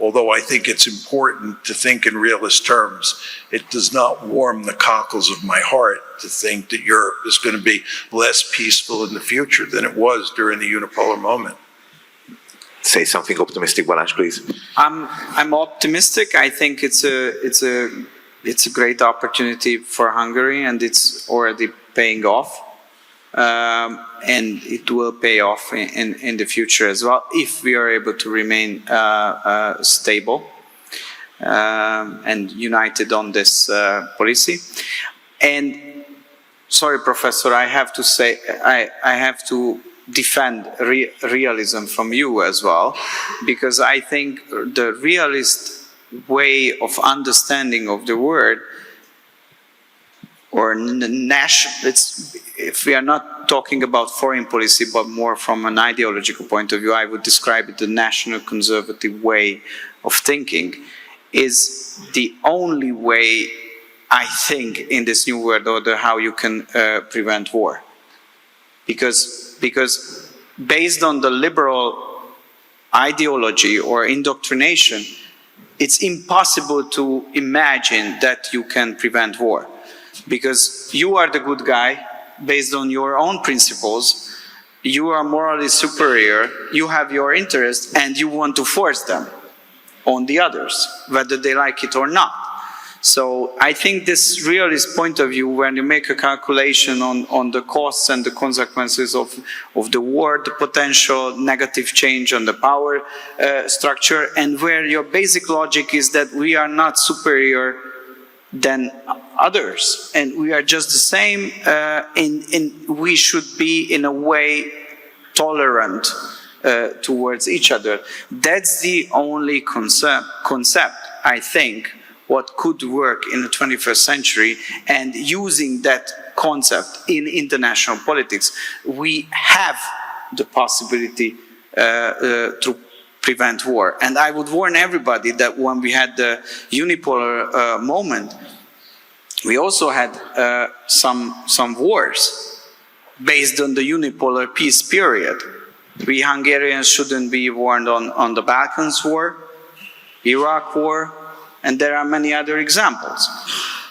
although I think it's important to think in realist terms, it does not warm the cockles of my heart to think that Europe is going to be less peaceful in the future than it was during the unipolar moment. Say something optimistic, Balázs, please. I'm optimistic. I think it's a great opportunity for Hungary, and it's already paying off, and it will pay off in the future as well if we are able to remain stable and united on this policy. And sorry, Professor, I have to say I have to defend realism from you as well, because I think the realist way of understanding of the word, or if we are not talking about foreign policy but more from an ideological point of view, I would describe it the national conservative way of thinking, is the only way, I think, in this new world order how you can prevent war. Because based on the liberal ideology or indoctrination, it's impossible to imagine that you can prevent war. Because you are the good guy based on your own principles, you are morally superior, you have your interests, and you want to force them on the others, whether they like it or not. So I think this realist point of view, when you make a calculation on the costs and the consequences of the war, the potential negative change on the power structure, and where your basic logic is that we are not superior than others, and we are just the same, we should be in a way tolerant towards each other. That's the only concept, I think, what could work in the 21st century, and using that concept in international politics, we have the possibility to prevent war. And I would warn everybody that when we had the unipolar moment, we also had some wars based on the unipolar peace period. We Hungarians shouldn't be warned on the Balkans War, Iraq War, and there are many other examples.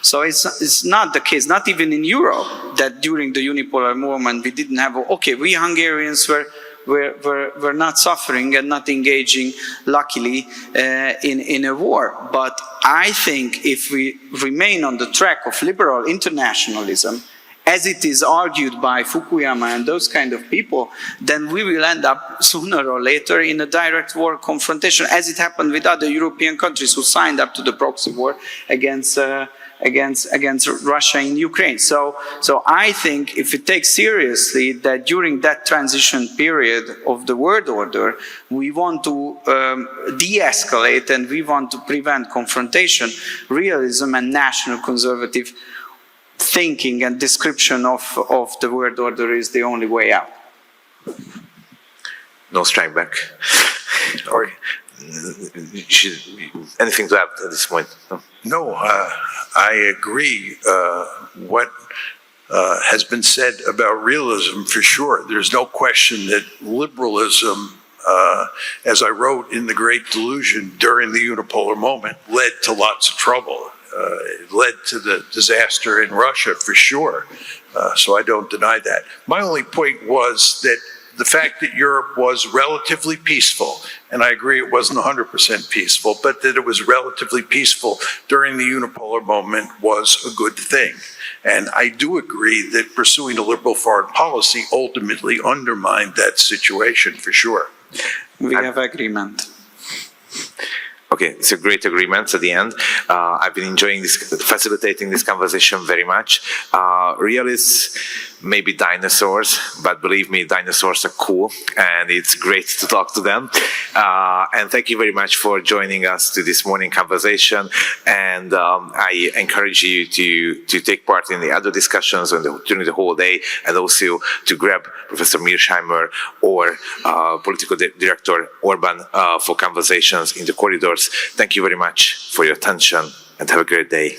So it's not the case, not even in Europe, that during the unipolar moment we didn't have, okay, we Hungarians were not suffering and not engaging, luckily, in a war. But I think if we remain on the track of liberal internationalism, as it is argued by Fukuyama and those kind of people, then we will end up sooner or later in a direct war confrontation, as it happened with other European countries who signed up to the proxy war against Russia in Ukraine. So I think if we take seriously that during that transition period of the world order, we want to de-escalate and we want to prevent confrontation, realism and national conservative thinking and description of the world order is the only way out. No strike back. Or anything to add at this point? No, I agree. What has been said about realism, for sure. There's no question that liberalism, as I wrote in The Great Delusion during the unipolar moment, led to lots of trouble. It led to the disaster in Russia, for sure. So I don't deny that. My only point was that the fact that Europe was relatively peaceful, and I agree it wasn't 100% peaceful, but that it was relatively peaceful during the unipolar moment was a good thing. And I do agree that pursuing a liberal foreign policy ultimately undermined that situation, for sure. We have agreement. Okay, it's a great agreement at the end. I've been enjoying facilitating this conversation very much. Realists maybe dinosaurs, but believe me, dinosaurs are cool, and it's great to talk to them. And thank you very much for joining us to this morning conversation. And I encourage you to take part in the other discussions during the whole day, and also to grab Professor Mearsheimer or Political Director Orban for conversations in the corridors. Thank you very much for your attention, and have a great day.